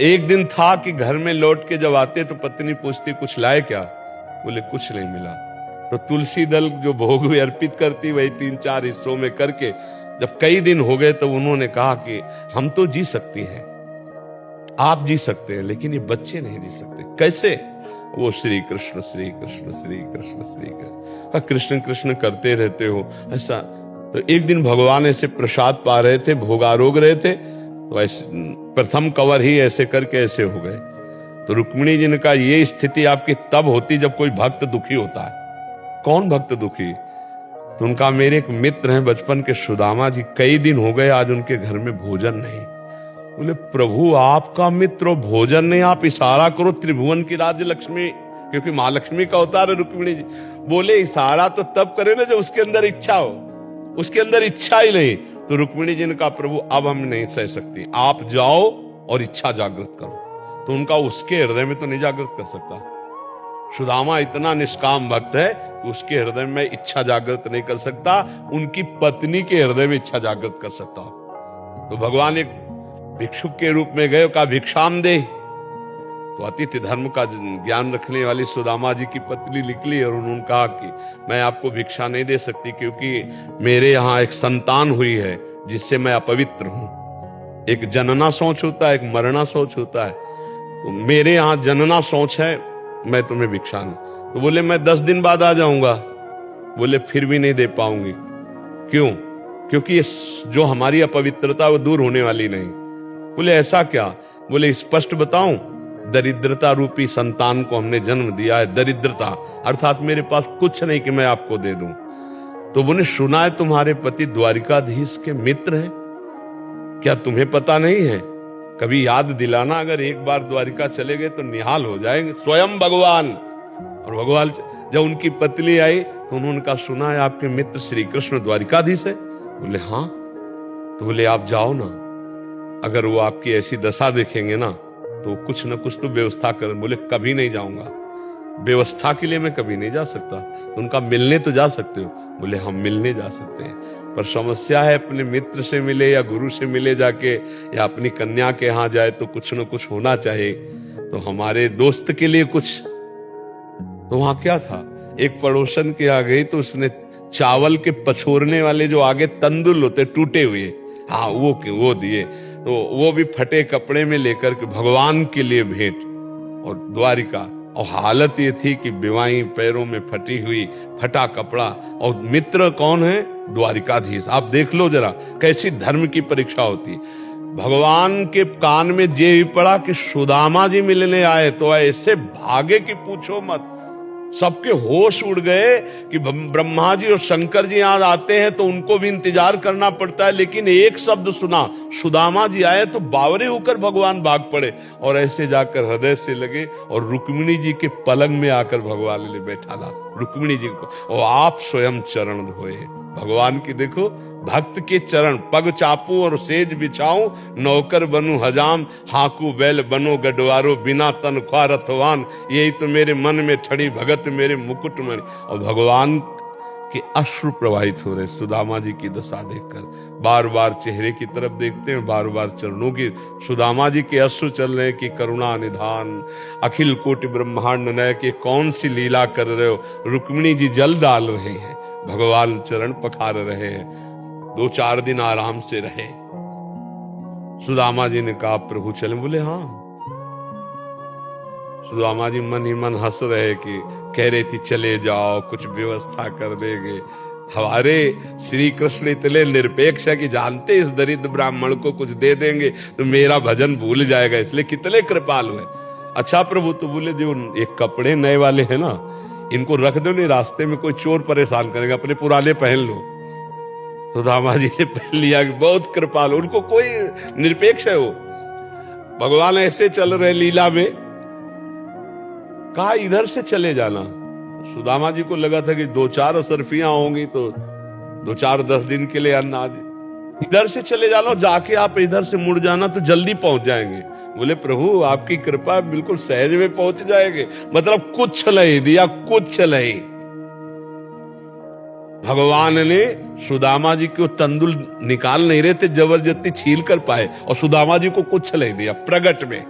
एक दिन था कि घर में लौट के जब आते तो पत्नी पूछती कुछ लाए क्या? बोले कुछ नहीं मिला। तो तुलसी दल जो भोग हुए अर्पित करती वही 3-4 हिस्सों में करके जब कई दिन हो गए तो उन्होंने कहा कि हम तो जी सकती हैं, आप जी सकते हैं, लेकिन ये बच्चे नहीं जी सकते। कैसे? वो श्री कृष्ण श्री कृष्ण श्री कृष्ण श्री कृष्ण कृष्ण कृष्ण करते रहते हो ऐसा। तो एक दिन भगवान ऐसे प्रसाद पा रहे थे, भोगारोग रहे थे, तो ऐसे प्रथम कवर ही ऐसे करके ऐसे हो गए। तो रुक्मिणी जी ने कहा ये स्थिति आपकी तब होती जब कोई भक्त दुखी होता है। कौन भक्त दुखी? तो उनका मेरे एक मित्र हैं बचपन के, सुदामा जी, कई दिन हो गए आज उनके घर में भोजन नहीं। बोले प्रभु आपका मित्र भोजन नहीं, आप इशारा करो त्रिभुवन की राज्य लक्ष्मी, क्योंकि माँ लक्ष्मी का अवतार है रुक्मिणी जी। बोले इशारा तो तब करे ना जब उसके अंदर इच्छा हो, उसके अंदर इच्छा ही नहीं। तो रुक्मिणी जी ने कहा प्रभु अब हम नहीं सह सकती, आप जाओ और इच्छा जागृत करो। तो उनका उसके हृदय में तो नहीं जागृत कर सकता। सुदामा इतना निष्काम भक्त है कि उसके हृदय में इच्छा जागृत नहीं कर सकता, उनकी पत्नी के हृदय में इच्छा जागृत कर सकता। तो भगवान एक भिक्षुक के रूप में गए, कहा भिक्षाम दे। तो अतिथि धर्म का ज्ञान रखने वाली सुदामा जी की पत्नी निकली और उन्होंने कहा कि मैं आपको भिक्षा नहीं दे सकती, क्योंकि मेरे यहाँ एक संतान हुई है जिससे मैं अपवित्र हूं। एक जनना सोच होता है, एक मरना सोच होता है। तो मेरे यहाँ जनना सोच है, मैं तुम्हें भिक्षा नहीं। तो बोले मैं 10 दिन बाद आ जाऊंगा। बोले फिर भी नहीं दे पाऊंगी। क्यों? क्योंकि ये जो हमारी अपवित्रता वो दूर होने वाली नहीं। बोले ऐसा क्या? बोले स्पष्ट बताऊं, दरिद्रता रूपी संतान को हमने जन्म दिया है। दरिद्रता अर्थात मेरे पास कुछ नहीं कि मैं आपको दे दूं। तो बोले सुना है तुम्हारे पति द्वारिकाधीश के मित्र हैं, क्या तुम्हें पता नहीं है? कभी याद दिलाना, अगर एक बार द्वारिका चले गए तो निहाल हो जाएंगे स्वयं भगवान। और भगवान जब उनकी पत्नी आई तो उन्होंने कहा सुना है आपके मित्र श्री कृष्ण द्वारिकाधीश है। बोले हाँ। तो बोले आप जाओ ना, अगर वो आपकी ऐसी दशा देखेंगे ना तो कुछ ना कुछ तो व्यवस्था कर। बोले कभी नहीं जाऊंगा, व्यवस्था के लिए मैं कभी नहीं जा सकता। तो उनका मिलने तो जा सकते हो? बोले हम मिलने जा सकते हैं, पर समस्या है अपने मित्र से मिले या गुरु से मिले जाके, या अपनी कन्या के यहाँ जाए तो कुछ ना कुछ होना चाहिए। तो हमारे दोस्त के लिए कुछ, तो वहां क्या था, एक पड़ोसन के आ गई तो उसने चावल के पछोरने वाले जो आगे तंदुल होते टूटे हुए, हाँ वो दिए। तो वो भी फटे कपड़े में लेकर के भगवान के लिए भेंट। और द्वारिका, और हालत ये थी कि बिवाई पैरों में फटी हुई, फटा कपड़ा, और मित्र कौन है? द्वारिकाधीश। आप देख लो जरा कैसी धर्म की परीक्षा होती। भगवान के कान में जे ही पड़ा कि सुदामा जी मिलने आए, तो ऐसे भागे कि पूछो मत। सबके होश उड़ गए कि ब्रह्मा जी और शंकर जी यहाँ आते हैं तो उनको भी इंतजार करना पड़ता है, लेकिन एक शब्द सुना सुदामा जी आए तो बावरे होकर भगवान भाग पड़े और ऐसे जाकर हृदय से लगे और रुक्मिणी जी के पलंग में आकर भगवान ने बैठा ला रुक्मिणी जी को, और आप स्वयं चरण धोए भगवान की। देखो भक्त के चरण, पग चापू और सेज बिछाऊं, नौकर बनूं हजाम, हाकू बैल बनो गडवारो, बिना तन ख्वा रथवान, यही तो मेरे मन में ठड़ी भगत मेरे मुकुटमणि। और भगवान के अश्रु प्रवाहित हो रहे सुदामा जी की दशा देखकर। बार बार चेहरे की तरफ देखते हैं, बार बार चरणों की। सुदामा जी के अश्रु चल रहे कि करुणा निधान अखिल कोटि ब्रह्मांड नय के कौन सी लीला कर रहे हो। रुक्मिणी जी जल डाल रहे हैं, भगवान चरण पखार रहे हैं। 2-4 दिन आराम से रहे। सुदामा जी ने कहा प्रभु चले? बोले हाँ। सुदामा जी मन ही मन हंस रहे कि कह रही थी चले जाओ, कुछ व्यवस्था कर देंगे। हमारे श्री कृष्ण इतने निरपेक्ष है कि जानते इस दरिद्र ब्राह्मण को कुछ दे देंगे तो मेरा भजन भूल जाएगा, इसलिए कितने कृपालु है। अच्छा प्रभु, तो बोले जो एक कपड़े नए वाले हैं ना, इनको रख दो, नहीं रास्ते में कोई चोर परेशान करेगा, अपने पुराने पहन लो। सुदामा जी ने पहन लिया। बहुत कृपालु, उनको कोई निरपेक्ष है वो। भगवान ऐसे चल रहे लीला में, कहा इधर से चले जाना। सुदामा जी को लगा था कि 2-4 असरफियां होंगी तो 2-4-10 दिन के लिए अन्न आदि, इधर से चले जाना, जाके आप इधर से मुड़ जाना तो जल्दी पहुंच जाएंगे। बोले प्रभु आपकी कृपा, बिल्कुल सहज में पहुंच जाएंगे। मतलब कुछ नहीं दिया, कुछ नहीं। भगवान ने सुदामा जी को तंदुल निकाल नहीं रहे थे, जबरदस्ती छील कर पाए और सुदामा जी को कुछ नहीं दिया प्रगट में।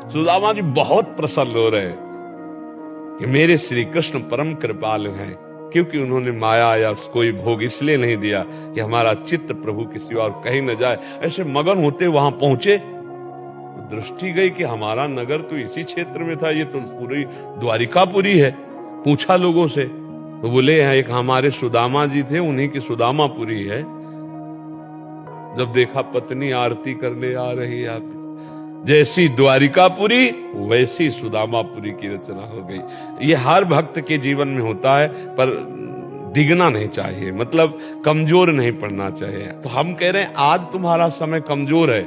सुदामा जी बहुत प्रसन्न हो रहे कि मेरे श्री कृष्ण परम कृपालु हैं, क्योंकि उन्होंने माया या कोई भोग इसलिए नहीं दिया कि हमारा चित्त प्रभु के सिवा और कहीं न जाए। ऐसे मगन होते वहां पहुंचे, दृष्टि गई कि हमारा नगर तो इसी क्षेत्र में था, ये तो पूरी द्वारिकापुरी है। पूछा लोगों से तो बोले यहाँ एक हमारे सुदामा जी थे, उन्हीं की सुदामापुरी है। जब देखा पत्नी आरती करने आ रही है, आप जैसी द्वारिकापुरी वैसी सुदामापुरी की रचना हो गई। ये हर भक्त के जीवन में होता है, पर डिगना नहीं चाहिए, मतलब कमजोर नहीं पड़ना चाहिए। तो हम कह रहे हैं आज तुम्हारा समय कमजोर है,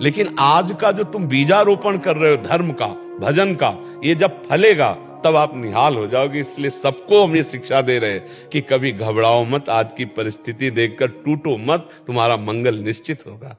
लेकिन आज का जो तुम बीजारोपण कर रहे हो धर्म का, भजन का, ये जब फलेगा तब आप निहाल हो जाओगे। इसलिए सबको हम ये शिक्षा दे रहे हैं कि कभी घबराओ मत, आज की परिस्थिति देखकर टूटो मत, तुम्हारा मंगल निश्चित होगा।